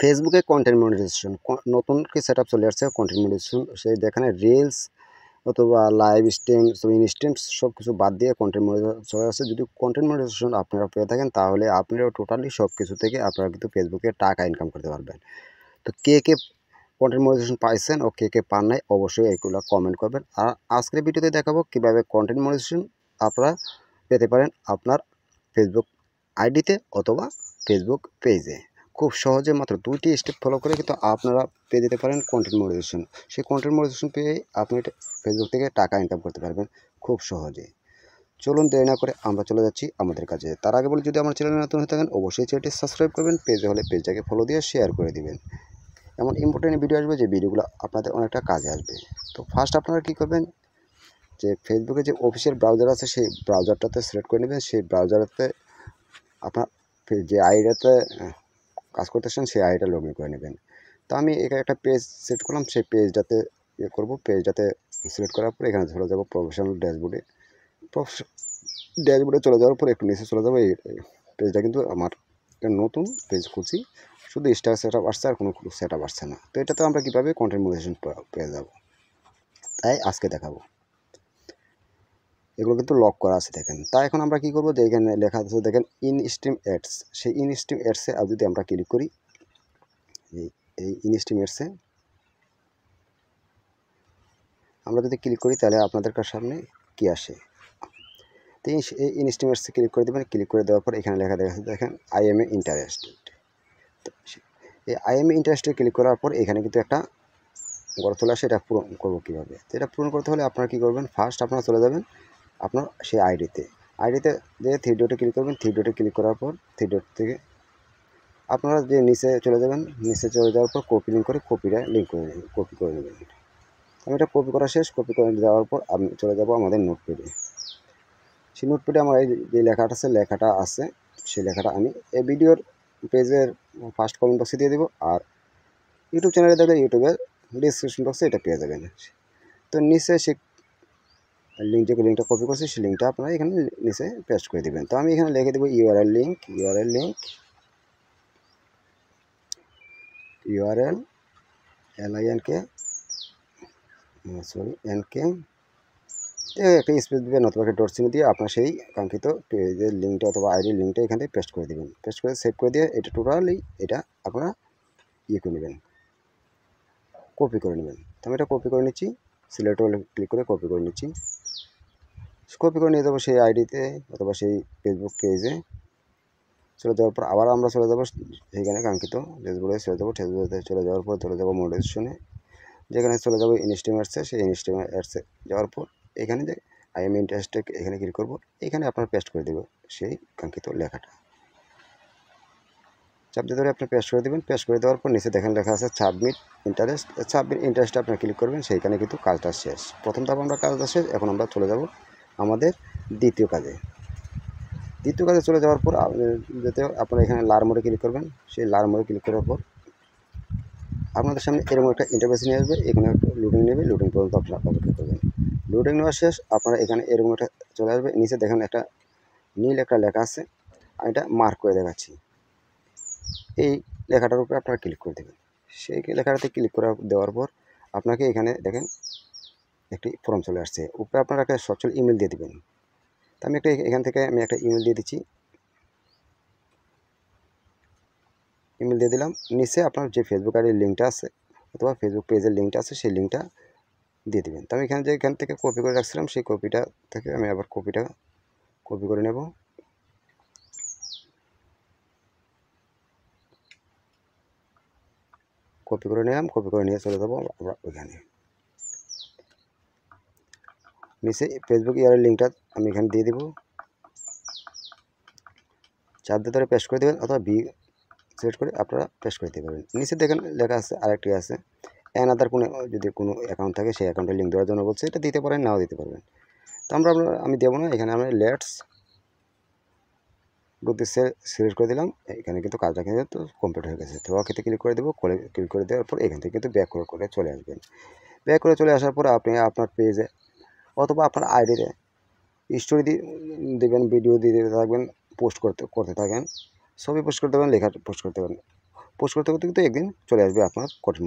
ফেসবুকে content monetization নতুন কি সেটআপ চলে আসছে কন্টেন্ট মনিটাইজেশন, সেই যেখানে রিলস অথবা লাইভ স্ট্রিম ইনস্ট্যান্ট সব কিছু বাদ দিয়ে কন্টেন্ট মনিটাইজেশন চলে আসছে। যদি কন্টেন্ট মনিটাইজেশন আপনারা পেয়ে থাকেন তাহলে আপনারা টোটালি সব কিছু থেকে আপনারা কিন্তু ফেসবুকে টাকা ইনকাম করতে পারবেন। তো কে কন্টেন্ট মনিটাইজেশন পাইছেন ও কে পান নাই অবশ্যই এগুলো কমেন্ট করবেন। আর আজকের ভিডিওতে দেখাবো কীভাবে কন্টেন্ট মনিটাইজেশন আপনারা পেতে পারেন আপনার ফেসবুক আইডিতে অথবা ফেসবুক পেজে। খুব সহজে মাত্র 2টি স্টেপ ফলো করে কিন্তু আপনারা পেয়ে যেতে পারেন কন্টেন্ট মনিটাইজেশন। সেই কন্টেন্ট মনিটাইজেশন পেয়ে আপনি ফেসবুক থেকে টাকা ইনকাম করতে পারবেন খুব সহজে। চলুন দেরি না করে আমরা চলে যাচ্ছি আমাদের কাছে। তার আগে বলি, যদি আমার চ্যানেলে নতুন হয়ে থাকেন অবশ্যই চ্যানেলটি সাবস্ক্রাইব করবেন, পেজে হলে পেজটাকে ফলো দিয়ে শেয়ার করে দিবেন। এমন ইম্পর্টেন্ট ভিডিও আসবে যে ভিডিওগুলো আপনাদের অনেকটা কাজে আসবে। তো ফার্স্ট আপনারা কী করবেন, যে ফেসবুকে যে অফিসিয়াল ব্রাউজার আছে সেই ব্রাউজারটাতে সিলেক্ট করে নেবেন। সেই ব্রাউজারতে আপনার যে আইডিটাতে কাজ করতেছেন সেই আইডিটা লগ ইন করে নেবেন। তো আমি এখানে একটা পেজ সেট করলাম, সেই পেজটাতে করব। পেজটাতে সিলেক্ট করার পর এখানে চলে যাব প্রফেশনাল ড্যাশবোর্ডে। ড্যাশবোর্ডে চলে যাওয়ার পর একটু নিচে চলে যাবো। এই পেজটা কিন্তু আমার নতুন পেজ খুলছি, শুধু স্টার সেট আপ আসছে আর কোনো সেট আপ আসছে না। তো এটাতে আমরা কীভাবে কন্টেন্ট মনিটাইজেশন পেয়ে যাবো তাই আজকে দেখাবো। এগুলো কিন্তু লক করা আছে দেখেন। তাই এখন আমরা কী করবো, যে এখানে লেখা আছে দেখেন ইন স্ট্রিম অ্যাডস। সেই ইন স্ট্রিম অ্যাডসে আর যদি আমরা ক্লিক করি, এই ইন স্ট্রিম অ্যাডসে আমরা যদি ক্লিক করি তাহলে আপনাদের সামনে কি আসে। তো এই ইন স্ট্রিম অ্যাডসে ক্লিক করে দেবেন। ক্লিক করে দেওয়ার পর এখানে লেখা দেখা দেখেন আই এম এ ইন্টারেস্টেড। তো এই I M A interested click করার পর এখানে কিন্তু একটা গড় চলে আসে। এটা পূরণ করবো কীভাবে, তো এটা পূরণ করতে হলে আপনারা কী করবেন, ফার্স্ট আপনারা চলে যাবেন আপনার সেই আইডিতে যে থ্রি ডটে ক্লিক করবেন। থ্রি ডটে ক্লিক করার পর থ্রি ডট থেকে আপনারা যে নিচে চলে যাবেন। নিচে চলে যাওয়ার পর কপি লিঙ্ক করে কপিটা লিঙ্ক করে কপি করে নেবেন। আমি এটা কপি করা শেষ। কপি করে যাওয়ার পর আমি চলে যাব আমাদের নোটপ্যাডে। সেই নোটপ্যাডে আমার এই যে লেখাটা আছে সেই লেখাটা আমি এই ভিডিওর পেজের ফার্স্ট কমেন্ট বক্সে দিয়ে দেবো। আর ইউটিউব চ্যানেলে দেখলে ইউটিউবের ডিসক্রিপশন বক্সে এটা পেয়ে যাবেন। তো নিচে সে লিঙ্কটা কপি করছি, সেই লিঙ্কটা আপনারা এখানে নিচে পেস্ট করে দেবেন। তো আমি এখানে লিখে দেবো ইউআরএল লিঙ্ক LINK একটা স্পেস দেবেন অথবা একটা ডট চিহ্ন দিয়ে আপনার সেই কাঙ্ক্ষিত পেজের লিঙ্কটা অথবা আইডির লিঙ্কটা এখানে পেস্ট করে দেবেন। পেস্ট করে সেভ করে দিয়ে এটা টোটালি এটা আপনারা করে নেবেন, কপি করে নেবেন। তো আমি এটা কপি করে নিচ্ছি, সিলেক্ট ক্লিক করে কপি করে নিচ্ছি। কপি করে নিয়ে যাবো সেই আইডিতে অথবা সেই ফেসবুক পেজে। চলে যাওয়ার পর আবার আমরা চলে যাবো সেইখানে কাঙ্ক্ষিত ড্যাশবোর্ডে চলে যাবো। ড্যাশবোর্ডে চলে যাওয়ার পর চলে যাবো মনিটাইজেশনে, যেখানে চলে যাবো ইনস্ট্রিম অ্যাডসে। সেই ইনস্ট্রিম অ্যাডসে যাওয়ার পর এখানে যে আই এম ইন্টারেস্টেড এখানে ক্লিক করবো। এখানে আপনার পেস্ট করে দেবো সেই কাঙ্ক্ষিত লেখাটা। চাপ দিয়ে ধরে আপনি পেস্ট করে দেবেন। পেস্ট করে দেওয়ার পর নিচে দেখেন লেখা আছে সাবমিট ইন্টারেস্টে আপনি ক্লিক করবেন। সেইখানে কিন্তু কাজটা শেষ। প্রথম ধাপ আমরা কাজটা শেষ। এখন আমরা চলে যাব আমাদের দ্বিতীয় কাজে চলে যাওয়ার পর যেতে আপনারা এখানে লার মোডে ক্লিক করবেন। সেই লার মোডে ক্লিক করার পর আপনাদের সামনে এরকম একটা ইন্টারফেস নিয়ে আসবে। এখানে লোডিং নেবে, লোডিং পর্যন্ত আপনারা অপেক্ষা করবেন। লোডিং নেওয়া শেষ। আপনারা এখানে এরকম একটা চলে আসবে। নিচে দেখেন একটা নীল একটা লেখা আছে, আমি এটা মার্ক করে দেখাচ্ছি। এই লেখাটার উপরে আপনারা ক্লিক করে দেবেন। সেই লেখাটাতে ক্লিক করে দেওয়ার পর আপনাকে এখানে দেখেন একটি ফর্ম চলে আসছে। উপরে আপনারা একটা সচ্ছল ইমেল দিয়ে দেবেন। তো আমি এখান থেকে একটা ইমেল দিয়ে দিচ্ছি। ইমেল দিয়ে দিলাম। নিচে আপনার যে ফেসবুক আইডির লিঙ্কটা আছে অথবা ফেসবুক পেজের লিঙ্কটা আছে সেই লিঙ্কটা দিয়ে দেবেন। তো আমি এখান থেকে কপি করে রাখছিলাম, সেই কপিটা থেকে আমি আবার কপি করে নেব। কপি করে নিলাম। কপি করে নিয়ে চলে যাবো আমরা ওইখানে। নিচে ফেসবুক ইয়ারের লিঙ্কটা আমি এখানে দিয়ে দেবো। চাপ দিয়ে ধরে পেস্ট করে দেবেন অথবা সিলেক্ট করে আপনারা পেস্ট করে দিতে পারবেন। নিচে দেখেন লেখা আছে আরেকটি আছে অ্যানাদার যদি কোনো অ্যাকাউন্ট থাকে সেই অ্যাকাউন্টের লিঙ্ক দেওয়ার জন্য বলছে। এটা দিতে পারেন, নাও দিতে পারবেন। তো আমি দেবো না। এখানে আমরা লেটস বুদ্ধি সিলেক্ট করে দিলাম। এখানে কিন্তু কাজটা কিন্তু কমপ্লিট হয়ে গেছে। তো ওকেতে ক্লিক করে দেবো। ক্লিক করে দেওয়ার পর এখান থেকে কিন্তু ব্যাক করে চলে আসবেন। ব্যাক করে চলে আসার পর আপনি আপনার পেজে অথবা আপনার আইডিতে স্টোরি দেবেন, ভিডিও দিতে থাকবেন, পোস্ট করতে থাকেন, ছবি পোস্ট করতে পারেন, লেখা পোস্ট করতে পারেন। পোস্ট করতে করতে কিন্তু একদিন চলে আসবে আপনার কন্টেন্ট